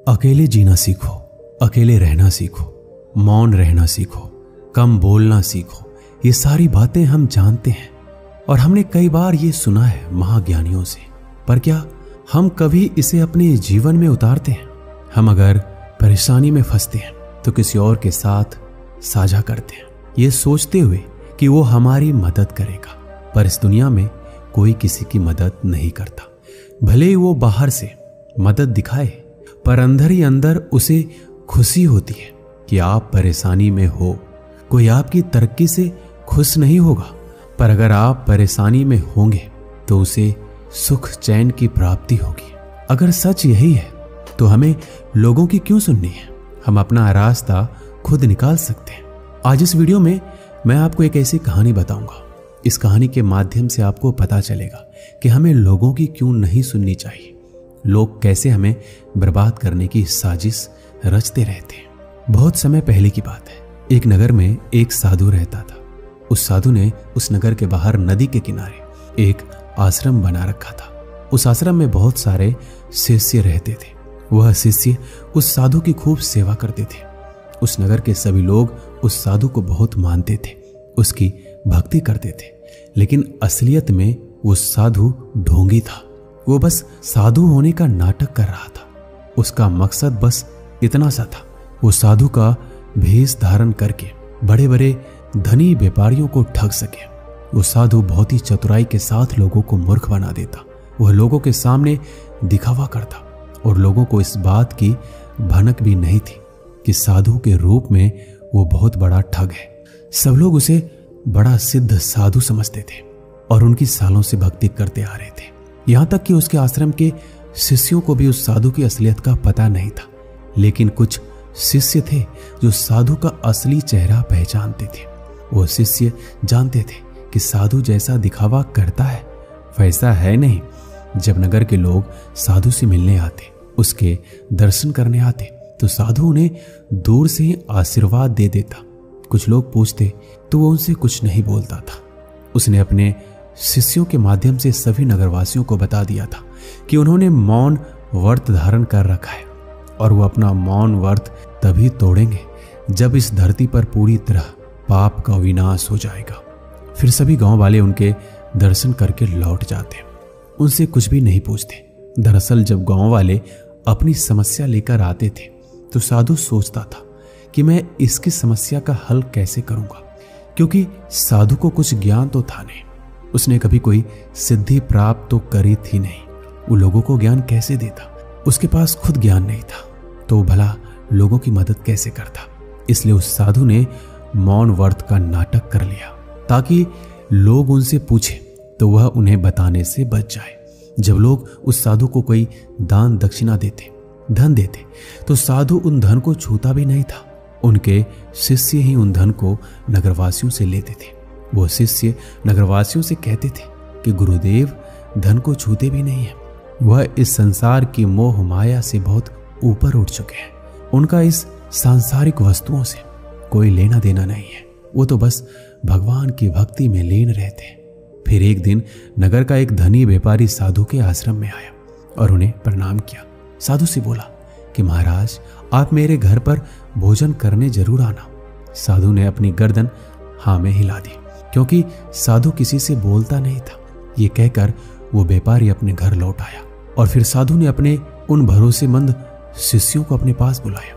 अकेले जीना सीखो, अकेले रहना सीखो, मौन रहना सीखो, कम बोलना सीखो। ये सारी बातें हम जानते हैं और हमने कई बार ये सुना है महाज्ञानियों से, पर क्या हम कभी इसे अपने जीवन में उतारते हैं? हम अगर परेशानी में फंसते हैं तो किसी और के साथ साझा करते हैं, ये सोचते हुए कि वो हमारी मदद करेगा, पर इस दुनिया में कोई किसी की मदद नहीं करता। भले ही वो बाहर से मदद दिखाए, पर अंदर ही अंदर उसे खुशी होती है कि आप परेशानी में हो। कोई आपकी तरक्की से खुश नहीं होगा, पर अगर आप परेशानी में होंगे तो उसे सुख चैन की प्राप्ति होगी। अगर सच यही है तो हमें लोगों की क्यों सुननी है? हम अपना रास्ता खुद निकाल सकते हैं। आज इस वीडियो में मैं आपको एक ऐसी कहानी बताऊंगा। इस कहानी के माध्यम से आपको पता चलेगा कि हमें लोगों की क्यों नहीं सुननी चाहिए, लोग कैसे हमें बर्बाद करने की साजिश रचते रहते हैं। बहुत समय पहले की बात है, एक नगर में एक साधु रहता था। उस साधु ने उस नगर के बाहर नदी के किनारे एक आश्रम बना रखा था। उस आश्रम में बहुत सारे शिष्य रहते थे। वह शिष्य उस साधु की खूब सेवा करते थे। उस नगर के सभी लोग उस साधु को बहुत मानते थे, उसकी भक्ति करते थे। लेकिन असलियत में वो साधु ढोंगी था। वो बस साधु होने का नाटक कर रहा था। उसका मकसद बस इतना सा था, वो साधु का भेष धारण करके बड़े बड़े धनी व्यापारियों को ठग सके। वो साधु बहुत ही चतुराई के साथ लोगों को मूर्ख बना देता। वह लोगों के सामने दिखावा करता और लोगों को इस बात की भनक भी नहीं थी कि साधु के रूप में वो बहुत बड़ा ठग है। सब लोग उसे बड़ा सिद्ध साधु समझते थे और उनकी सालों से भक्ति करते आ रहे थे। यहां तक कि उसके आश्रम के शिष्यों को भी उस साधु की असलियत का पता नहीं था। लेकिन कुछ शिष्य थे जो साधु का असली चेहरा पहचानते थे। वो शिष्य जानते थे कि साधु जैसा दिखावा करता है वैसा है नहीं। जब नगर के लोग साधु से मिलने आते, उसके दर्शन करने आते, तो साधु उन्हें दूर से ही आशीर्वाद दे देता। कुछ लोग पूछते तो वो उनसे कुछ नहीं बोलता था। उसने अपने शिष्यों के माध्यम से सभी नगरवासियों को बता दिया था कि उन्होंने मौन व्रत धारण कर रखा है और वो अपना मौन व्रत तभी तोड़ेंगे जब इस धरती पर पूरी तरह पाप का विनाश हो जाएगा। फिर सभी गांव वाले उनके दर्शन करके लौट जाते, उनसे कुछ भी नहीं पूछते। दरअसल जब गांव वाले अपनी समस्या लेकर आते थे तो साधु सोचता था कि मैं इसकी समस्या का हल कैसे करूंगा, क्योंकि साधु को कुछ ज्ञान तो था नहीं। उसने कभी कोई सिद्धि प्राप्त तो करी थी नहीं। वो लोगों को ज्ञान कैसे देता? उसके पास खुद ज्ञान नहीं था, तो भला लोगों की मदद कैसे करता? इसलिए उस साधु ने मौन व्रत का नाटक कर लिया ताकि लोग उनसे पूछे तो वह उन्हें बताने से बच जाए। जब लोग उस साधु को कोई दान दक्षिणा देते, धन देते, तो साधु उन धन को छूता भी नहीं था। उनके शिष्य ही उन धन को नगरवासियों से लेते थे। वो शिष्य नगरवासियों से कहते थे कि गुरुदेव धन को छूते भी नहीं है, वह इस संसार की मोह माया से बहुत ऊपर उठ चुके हैं। उनका इस सांसारिक वस्तुओं से कोई लेना देना नहीं है, वो तो बस भगवान की भक्ति में लीन रहते हैं। फिर एक दिन नगर का एक धनी व्यापारी साधु के आश्रम में आया और उन्हें प्रणाम किया। साधु से बोला कि महाराज, आप मेरे घर पर भोजन करने जरूर आना। साधु ने अपनी गर्दन हाँ में हिला दी, क्योंकि साधु किसी से बोलता नहीं था। ये कहकर वो व्यापारी अपने घर लौट आया और फिर साधु ने अपने उन भरोसेमंद शिष्यों को अपने पास बुलाया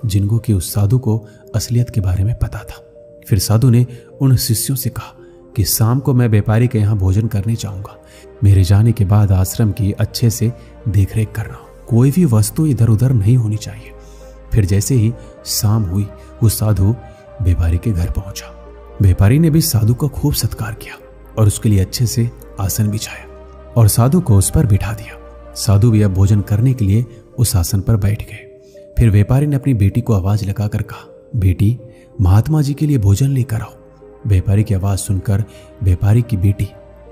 जिनको कि उस साधु को असलियत के बारे में पता था। फिर साधु ने उन शिष्यों से कहा कि शाम को मैं व्यापारी के यहाँ भोजन करने जाऊंगा। मेरे जाने के बाद आश्रम की अच्छे से देखरेख करना, कोई भी वस्तु इधर उधर नहीं होनी चाहिए। फिर जैसे ही शाम हुई, वो साधु व्यापारी के घर पहुंचा। व्यापारी ने भी साधु का खूब सत्कार किया और उसके लिए अच्छे से आसन बिछाया और साधु को उस पर बिठा दिया। साधु भी अब भोजन करने के लिए उस आसन पर बैठ गए। फिर व्यापारी ने अपनी बेटी को आवाज लगाकर कहा, बेटी, महात्मा जी के लिए भोजन लेकर आओ। व्यापारी की आवाज सुनकर व्यापारी की बेटी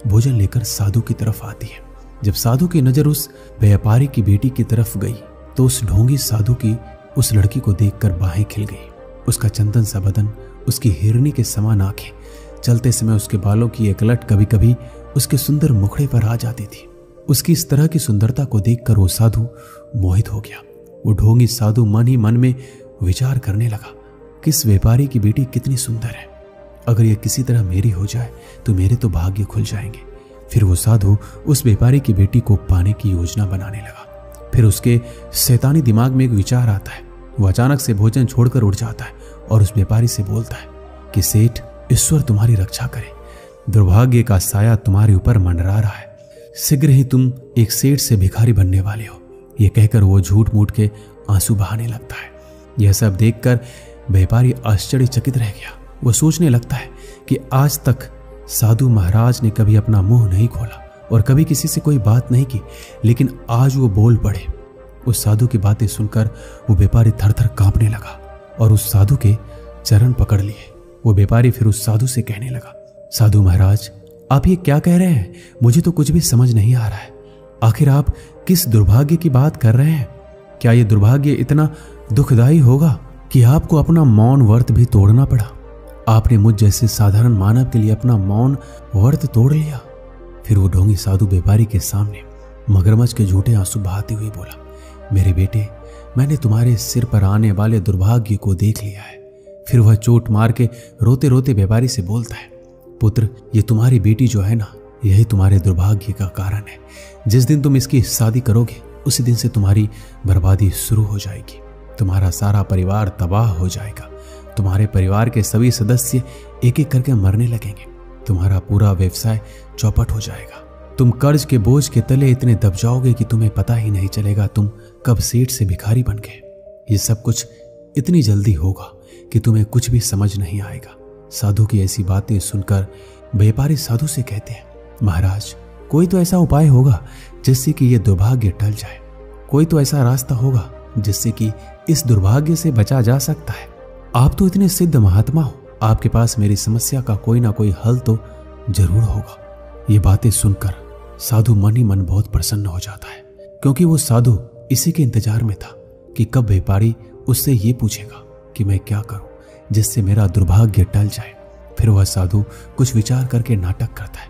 भोजन लेकर साधु की तरफ आती है। जब साधु की नजर उस व्यापारी की बेटी की तरफ गई तो उस ढोंगी साधु की उस लड़की को देखकर बाहें खिल गई। उसका चंदन सा बदन, उसकी हिरनी के समान आंखें, चलते समय उसके बालों की एक लट कभी कभी उसके सुंदर मुखड़े पर आ जाती थी। उसकी इस तरह की सुंदरता को देखकर वो साधु मोहित हो गया। वो ढोंगी साधु मन ही मन में विचार करने लगा कि इस व्यापारी की बेटी कितनी सुंदर है। अगर यह किसी तरह मेरी हो जाए तो मेरे तो भाग्य खुल जाएंगे। फिर वो साधु उस व्यापारी की बेटी को पाने की योजना बनाने लगा। फिर उसके शैतानी दिमाग में एक विचार आता है। वो अचानक से भोजन छोड़कर उठ जाता है और उस व्यापारी से बोलता है कि सेठ, ईश्वर तुम्हारी रक्षा करे। दुर्भाग्य का साया तुम्हारे ऊपर मंडरा रहा है। शीघ्र ही तुम एक सेठ से भिखारी बनने वाले हो। यह कहकर वो झूठ मूठ के आंसू बहाने लगता है। यह सब देखकर व्यापारी आश्चर्यचकित रह गया। वो सोचने लगता है कि आज तक साधु महाराज ने कभी अपना मुंह नहीं खोला और कभी किसी से कोई बात नहीं की, लेकिन आज वो बोल पड़े। उस साधु की बातें सुनकर वो व्यापारी थर थर कांपने लगा और उस साधु के चरण पकड़ लिए। वो व्यापारी फिर उस साधु से कहने लगा, साधु महाराज, आप ये क्या कह रहे हैं? मुझे तो कुछ भी समझ नहीं आ रहा है। आखिर आप किस दुर्भाग्य की बात कर रहे हैं? क्या ये दुर्भाग्य इतना दुखदाई होगा कि आपको अपना मौन व्रत भी तोड़ना पड़ा? आपने मुझ जैसे साधारण मानव के लिए अपना मौन व्रत तोड़ लिया। फिर वो ढोंगी साधु व्यापारी के सामने मगरमच्छ के झूठे आंसू बहाते हुए बोला, मेरे बेटे, मैंने तुम्हारे सिर पर आने वाले दुर्भाग्य को देख लिया है। फिर वह चोट मार के रोते रोते व्यापारी से बोलता है, पुत्र, ये तुम्हारी बेटी जो है ना, यही तुम्हारे दुर्भाग्य का कारण है। जिस दिन तुम इसकी शादी करोगे उसी दिन से तुम्हारी बर्बादी शुरू हो जाएगी। तुम्हारा सारा परिवार तबाह हो जाएगा। तुम्हारे परिवार के सभी सदस्य एक एक करके मरने लगेंगे। तुम्हारा पूरा व्यवसाय चौपट हो जाएगा। तुम कर्ज के बोझ के तले इतने दब जाओगे कि तुम्हें पता ही नहीं चलेगा तुम कब सेठ से भिखारी बन गए। ये सब कुछ इतनी जल्दी होगा कि तुम्हें कुछ भी समझ नहीं आएगा। साधु की ऐसी बातें सुनकर व्यापारी साधु से कहते हैं, महाराज, कोई तो ऐसा उपाय होगा जिससे कि यह दुर्भाग्य टल जाए। कोई तो ऐसा रास्ता होगा जिससे कि इस दुर्भाग्य से बचा जा सकता है। आप तो इतने सिद्ध महात्मा हो, आपके पास मेरी समस्या का कोई ना कोई हल तो जरूर होगा। ये बातें सुनकर साधु मन ही मन बहुत प्रसन्न हो जाता है, क्योंकि वो साधु इसी के इंतजार में था कि कब व्यापारी उससे ये पूछेगा कि मैं क्या करूं जिससे मेरा दुर्भाग्य टल जाए। फिर वह साधु कुछ विचार करके नाटक करता है,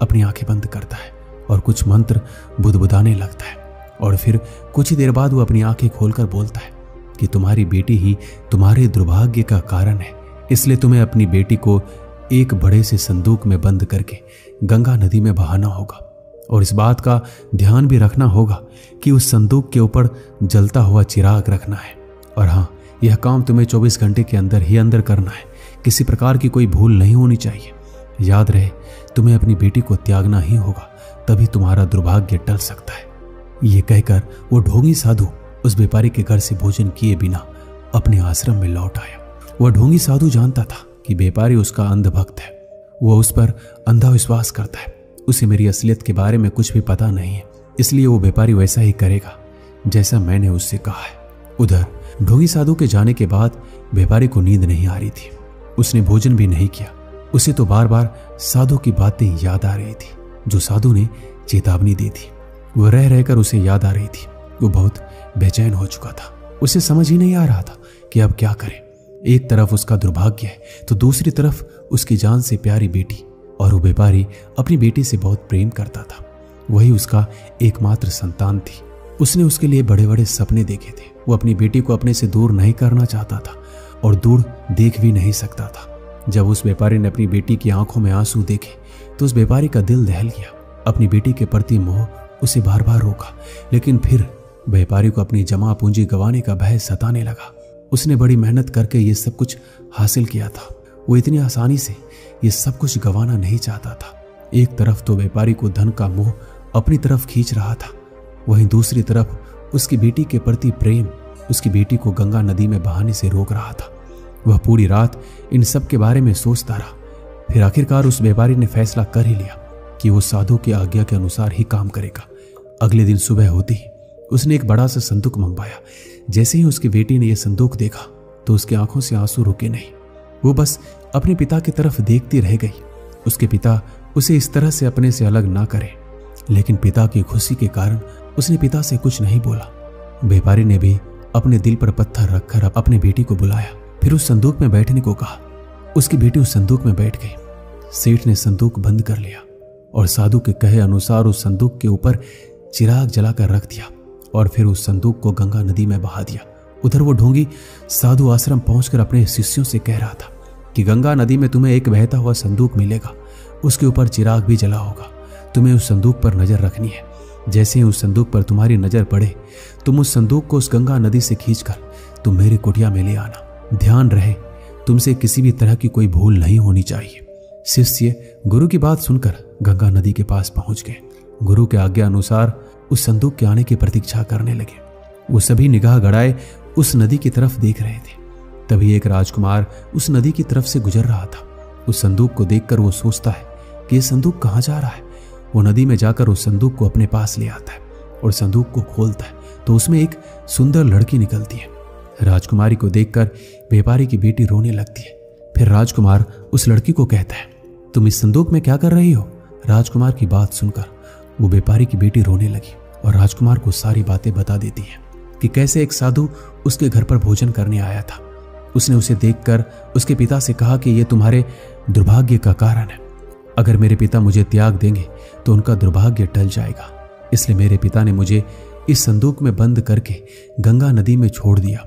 अपनी आंखें बंद करता है और कुछ मंत्र बुदबुदाने लगता है। और फिर कुछ ही देर बाद वो अपनी आंखें खोलकर बोलता है कि तुम्हारी बेटी ही तुम्हारे दुर्भाग्य का कारण है, इसलिए तुम्हें अपनी बेटी को एक बड़े से संदूक में बंद करके गंगा नदी में बहाना होगा। और इस बात का ध्यान भी रखना होगा कि उस संदूक के ऊपर जलता हुआ चिराग रखना है। और हाँ, यह काम तुम्हें 24 घंटे के अंदर ही अंदर करना है। किसी प्रकार की कोई भूल नहीं होनी चाहिए। याद रहे, तुम्हें अपनी बेटी को त्यागना ही होगा, तभी तुम्हारा दुर्भाग्य टल सकता है। ये कहकर वो ढोंगी साधु उस व्यापारी के घर से भोजन किए बिना अपने आश्रम में लौट आया। वह ढोंगी साधु जानता था कि व्यापारी उसका अंधभक्त है। वह उस पर अंधा विश्वास करता है। उसे मेरी असलियत के बारे में कुछ भी पता नहीं है, इसलिए वो व्यापारी वैसा ही करेगा जैसा मैंने उससे कहा है। उधर ढोंगी साधु के जाने के बाद व्यापारी को नींद नहीं आ रही थी। उसने भोजन भी नहीं किया। उसे तो बार बार साधु की बातें याद आ रही थी जो साधु ने चेतावनी दी थी। वह रह रहकर उसे याद आ रही थी। वो बहुत बेचैन हो चुका था। उसे समझ ही नहीं आ रहा था कि अब क्या करे। एक तरफ उसका दुर्भाग्य है तो दूसरी तरफ उसकी जान से प्यारी बेटी। और वो व्यापारी अपनी बेटी से बहुत प्रेम करता था। वही उसका एकमात्र संतान थी। उसने उसके लिए बड़े बड़े सपने देखे थे। वो अपनी बेटी को अपने से दूर नहीं करना चाहता था और दूर देख भी नहीं सकता था। जब उस व्यापारी ने अपनी बेटी की आंखों में आंसू देखे तो उस व्यापारी का दिल दहल गया। अपनी बेटी के प्रति मोह उसे बार बार रोका, लेकिन फिर व्यापारी को अपनी जमा पूंजी गंवाने का भय सताने लगा। उसने बड़ी मेहनत करके ये सब कुछ हासिल किया था। वो इतनी आसानी से ये सब कुछ गंवाना नहीं चाहता था। एक तरफ तो व्यापारी को धन का मोह अपनी तरफ खींच रहा था, वहीं दूसरी तरफ उसकी बेटी के प्रति प्रेम उसकी बेटी को गंगा नदी में बहाने से रोक रहा था। वह पूरी रात इन सब के बारे में सोचता रहा। फिर आखिरकार उस व्यापारी ने फैसला कर ही लिया कि वो साधु की आज्ञा के अनुसार ही काम करेगा। अगले दिन सुबह होते ही उसने एक बड़ा सा संदूक मंगवाया। जैसे ही उसकी बेटी ने यह संदूक देखा तो उसकी आंखों से आंसू रुके नहीं। वो बस अपने पिता की तरफ देखती रह गई। उसके पिता उसे इस तरह से अपने से अलग ना करे, लेकिन पिता की खुशी के कारण उसने पिता से कुछ नहीं बोला। व्यापारी ने भी अपने दिल पर पत्थर रखकर अपने बेटी को बुलाया, फिर उस संदूक में बैठने को कहा। उसकी बेटी उस संदूक में बैठ गई। सेठ ने संदूक बंद कर लिया और साधु के कहे अनुसार उस संदूक के ऊपर चिराग जलाकर रख दिया और फिर उस संदूक को गंगा नदी में बहा दिया। उधर वो ढोंगी साधु आश्रम पहुंचकर अपने शिष्यों से कह रहा था कि गंगा नदी में तुम्हें एक बहता हुआ संदूक मिलेगा, उसके ऊपर चिराग भी जला होगा। तुम्हें उस संदूक पर नजर रखनी है। जैसे ही उस संदूक पर तुम्हारी नजर पड़े, तुम उस संदूक को उस गंगा नदी से खींचकर तुम मेरी कुटिया में ले आना। ध्यान रहे, तुमसे किसी भी तरह की कोई भूल नहीं होनी चाहिए। शिष्य गुरु की बात सुनकर गंगा नदी के पास पहुंच गए। गुरु के आज्ञा अनुसार उस संदूक के आने की प्रतीक्षा करने लगे। वो सभी निगाह गड़ाए उस नदी की तरफ देख रहे थे। तभी एक राजकुमार उस नदी की तरफ से गुजर रहा था। उस संदूक को देखकर वो सोचता है कि ये संदूक कहाँ जा रहा है। वो नदी में जाकर उस संदूक को अपने पास ले आता है और संदूक को खोलता है तो उसमें एक सुंदर लड़की निकलती है। राजकुमारी को देखकर व्यापारी की बेटी रोने लगती है। फिर राजकुमार उस लड़की को कहता है, तुम इस संदूक में क्या कर रही हो? राजकुमार की बात सुनकर वो व्यापारी की बेटी रोने लगी और राजकुमार को सारी बातें बता देती है कि कैसे एक साधु उसके घर पर भोजन करने आया था। उसने उसे देखकर उसके पिता से कहा कि यह तुम्हारे दुर्भाग्य का कारण है। अगर मेरे पिता मुझे त्याग देंगे तो उनका दुर्भाग्य टल जाएगा। इसलिए मेरे पिता ने मुझे इस संदूक में बंद करके गंगा नदी में छोड़ दिया।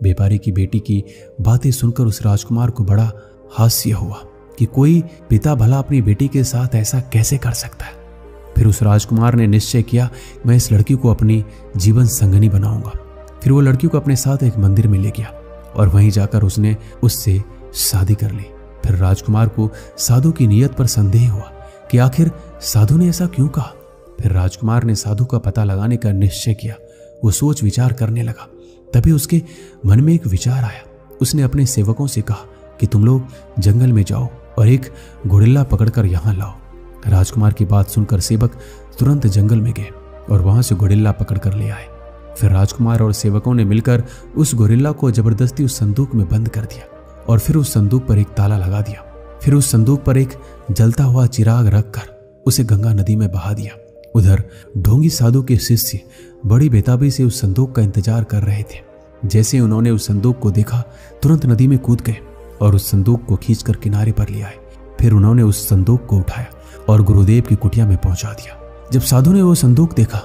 व्यापारी की बेटी की बातें सुनकर उस राजकुमार को बड़ा हास्य हुआ कि कोई पिता भला अपनी बेटी के साथ ऐसा कैसे कर सकता है। फिर उस राजकुमार ने निश्चय किया, मैं इस लड़की को अपनी जीवन संगनी बनाऊंगा। फिर वो लड़की को अपने साथ एक मंदिर में ले गया और वहीं जाकर उसने उससे शादी कर ली। फिर राजकुमार को साधु की नीयत पर संदेह हुआ कि आखिर साधु ने ऐसा क्यों कहा। फिर राजकुमार ने साधु का पता लगाने का निश्चय किया। वो सोच विचार करने लगा। तभी उसके मन में एक विचार आया। उसने अपने सेवकों से कहा कि तुम लोग जंगल में जाओ और एक गोरिल्ला पकड़कर यहाँ लाओ। राजकुमार की बात सुनकर सेवक तुरंत जंगल में गए और वहां से गोरिल्ला पकड़कर ले आए। फिर राजकुमार और सेवकों ने मिलकर उस गोरिल्ला को जबरदस्ती उस संदूक में बंद कर दिया और फिर उस संदूक पर एक ताला लगा दिया। फिर उस संदूक पर एक जलता हुआ चिराग रखकर उसे गंगा नदी में बहा दिया। उधर ढोंगी साधु के शिष्य बड़ी बेताबी से उस संदूक का इंतजार कर रहे थे। जैसे उन्होंने उस संदूक को देखा, तुरंत नदी में कूद गए और उस संदूक को खींचकर किनारे पर ले आए। फिर उन्होंने उस संदूक को उठाया और गुरुदेव की कुटिया में पहुंचा दिया। जब साधु ने वो संदूक देखा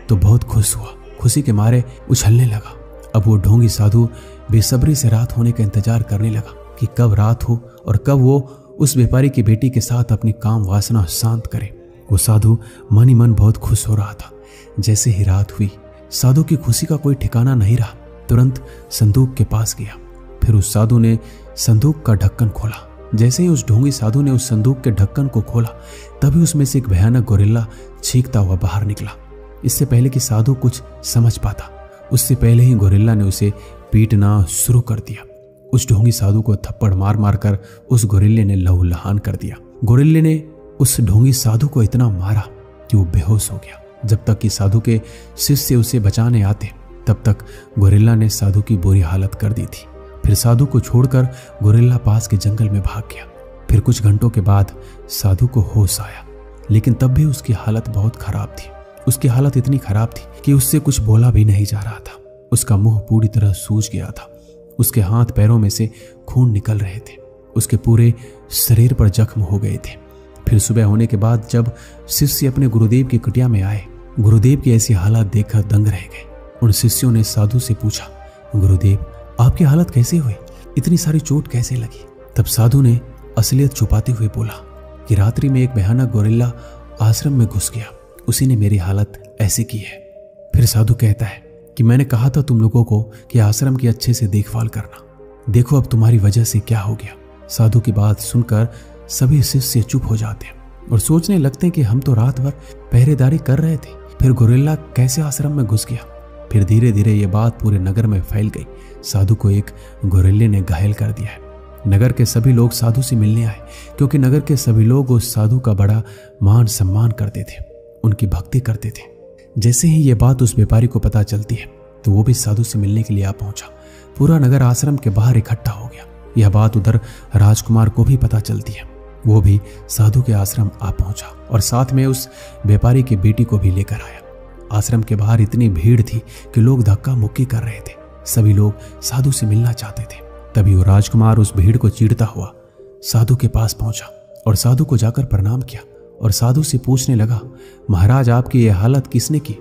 तो बहुत खुश हुआ, खुशी के मारे उछलने लगा। अब वो ढोंगी साधु बेसब्री से रात होने का इंतजार करने लगा कि कब रात हो और कब वो उस व्यापारी की बेटी के साथ अपनी काम वासना शांत करे। वो साधु मन ही मन बहुत खुश हो रहा था। जैसे ही रात हुई, साधु की खुशी का कोई ठिकाना नहीं रहा। तुरंत संदूक के पास गया। फिर उस साधु ने संदूक का ढक्कन खोला। जैसे ही उस ढोंगी साधु ने उस संदूक के ढक्कन को खोला, तभी उसमें से एक भयानक गोरिल्ला चीखता हुआ बाहर निकला। इससे पहले कि साधु कुछ समझ पाता, उससे पहले ही गोरिल्ला ने उसे पीटना शुरू कर दिया। उस ढोंगी साधु को थप्पड़ मार मार कर उस गोरिल्ले ने लहूलुहान कर दिया। गोरिल्ले ने उस ढोंगी साधु को इतना मारा कि वो बेहोश हो गया। जब तक कि साधु के शिष्य उसे बचाने आते, तब तक गोरिल्ला ने साधु की बुरी हालत कर दी थी। फिर साधु को छोड़कर गोरिल्ला पास के जंगल में भाग गया। फिर कुछ घंटों के बाद साधु को होश आया, लेकिन तब भी उसकी हालत बहुत खराब थी। उसकी हालत इतनी खराब थी कि उससे कुछ बोला भी नहीं जा रहा था। उसका मुंह पूरी तरह सूज गया था। उसके हाथ पैरों में से खून निकल रहे थे। उसके पूरे शरीर पर जख्म हो गए थे। फिर सुबह होने के बाद जब शिष्य अपने गुरुदेव की कुटिया में आए, गुरुदेव की ऐसी हालत देखकर दंग रह गए। उन शिष्यों ने साधु से पूछा, गुरुदेव आपकी हालत कैसे हुई? इतनी सारी चोट कैसे लगी? तब साधु ने असलियत छुपाते हुए बोला कि रात्रि में एक भयानक गोरिल्ला आश्रम में घुस गया, उसी ने मेरी हालत ऐसी की है। फिर साधु कहता है कि मैंने कहा था तुम लोगों को कि आश्रम की अच्छे से देखभाल करना, देखो अब तुम्हारी वजह से क्या हो गया। साधु की बात सुनकर सभी शिष्य चुप हो जाते हैं और सोचने लगते हैं कि हम तो रात भर पहरेदारी कर रहे थे, फिर गोरिल्ला कैसे आश्रम में घुस गया। फिर धीरे धीरे ये बात पूरे नगर में फैल गई। साधु को एक गोरिल्ले ने घायल कर दिया है। नगर के सभी लोग साधु से मिलने आए, क्योंकि नगर के सभी लोग उस साधु का बड़ा मान सम्मान करते थे, उनकी भक्ति करते थे। जैसे ही ये बात उस व्यापारी को पता चलती है तो वो भी साधु से मिलने के लिए आ पहुंचा। पूरा नगर आश्रम के बाहर इकट्ठा हो गया। यह बात उधर राजकुमार को भी पता चलती है। वो भी साधु के आश्रम आ पहुंचा और साथ में उस व्यापारी की बेटी को भी लेकर आया। आश्रम के बाहर इतनी भीड़ थी कि लोग धक्का मुक्की कर रहे थे। सभी लोग साधु से मिलना चाहते थे। तभी वो राजकुमार उस भीड़ को चीरता हुआ साधु के पास पहुंचा और साधु को जाकर प्रणाम किया और साधु से पूछने लगा, महाराज आपकी यह हालत किसने की?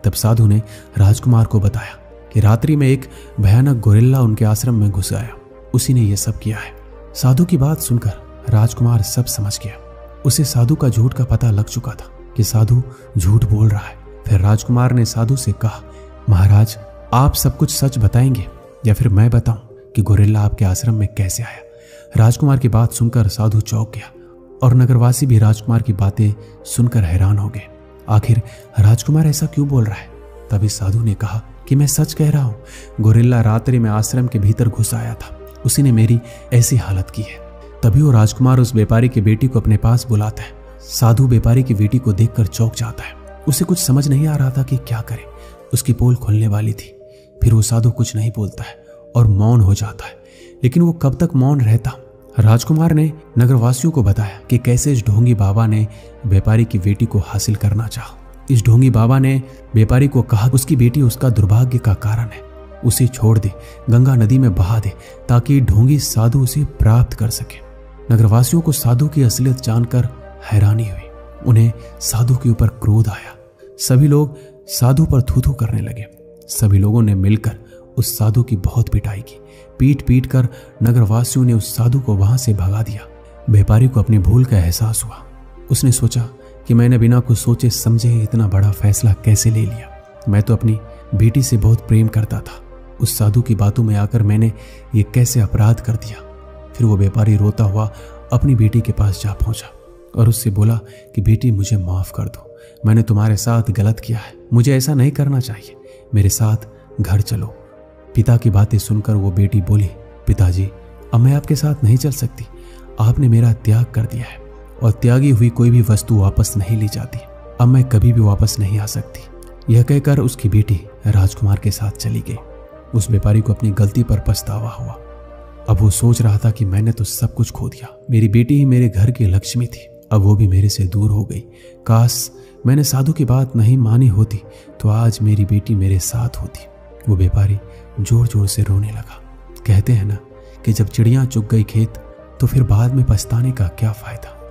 तब साधु ने राजकुमार को बताया कि रात्रि में एक भयानक गोरिल्ला उनके आश्रम में घुस आया, उसी ने यह सब किया है। साधु की बात सुनकर राजकुमार सब समझ गया। उसे साधु का झूठ का पता लग चुका था कि साधु झूठ बोल रहा है। फिर राजकुमार ने साधु से कहा, महाराज, आप सब कुछ सच बताएंगे या फिर मैं बताऊं कि गोरिल्ला आपके आश्रम में कैसे आया? राजकुमार की बात सुनकर साधु चौंक गया और नगरवासी भी राजकुमार की बातें सुनकर हैरान हो गए। आखिर राजकुमार ऐसा क्यों बोल रहा है? तभी साधु ने कहा कि मैं सच कह रहा हूं, गोरिल्ला रात्रि में आश्रम के भीतर घुस आया था, उसी ने मेरी ऐसी हालत की है। तभी वो राजकुमार उस व्यापारी की बेटी को अपने पास बुलाता है। साधु व्यापारी की बेटी को देखकर चौंक जाता है। उसे कुछ समझ नहीं आ रहा था कि क्या करे। उसकी पोल खुलने वाली थी। फिर वो साधु कुछ नहीं बोलता है और मौन हो जाता है। लेकिन वो कब तक मौन रहता? राजकुमार ने नगरवासियों को बताया कि कैसे इस ढोंगी बाबा ने व्यापारी की बेटी को हासिल करना चाहा। इस ढोंगी बाबा ने व्यापारी को कहा उसकी बेटी उसका दुर्भाग्य का कारण है, उसे छोड़ दे, गंगा नदी में बहा दे, ताकि ढोंगी साधु उसे प्राप्त कर सके। नगरवासियों को साधु की असलियत जानकर हैरानी हुई। उन्हें साधु के ऊपर क्रोध आया। सभी लोग साधु पर थू-थू करने लगे। सभी लोगों ने मिलकर उस साधु की बहुत पिटाई की। पीट पीट कर नगरवासियों ने उस साधु को वहां से भगा दिया। व्यापारी को अपनी भूल का एहसास हुआ। उसने सोचा कि मैंने बिना कुछ सोचे समझे इतना बड़ा फैसला कैसे ले लिया। मैं तो अपनी बेटी से बहुत प्रेम करता था। उस साधु की बातों में आकर मैंने ये कैसे अपराध कर दिया। फिर वो व्यापारी रोता हुआ अपनी बेटी के पास जा पहुंचा और उससे बोला कि बेटी, मुझे माफ कर दो, मैंने तुम्हारे साथ गलत किया है, मुझे ऐसा नहीं करना चाहिए, मेरे साथ घर चलो। पिता की बातें सुनकर वो बेटी बोली, पिताजी, अब मैं आपके साथ नहीं चल सकती। आपने मेरा त्याग कर दिया है और त्यागी हुई कोई भी वस्तु वापस नहीं ली जाती। अब मैं कभी भी वापस नहीं आ सकती। यह कहकर उसकी बेटी राजकुमार के साथ चली गई। उस व्यापारी को अपनी गलती पर पछतावा हुआ। अब वो सोच रहा था कि मैंने तो सब कुछ खो दिया। मेरी बेटी ही मेरे घर की लक्ष्मी थी, अब वो भी मेरे से दूर हो गई। काश मैंने साधु की बात नहीं मानी होती तो आज मेरी बेटी मेरे साथ होती। वो व्यापारी जोर जोर से रोने लगा। कहते हैं ना कि जब चिड़ियां चुग गई खेत तो फिर बाद में पछताने का क्या फायदा।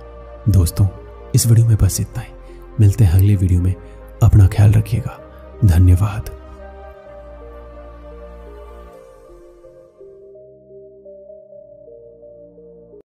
दोस्तों, इस वीडियो में बस इतना ही। मिलते हैं अगले वीडियो में। अपना ख्याल रखिएगा। धन्यवाद।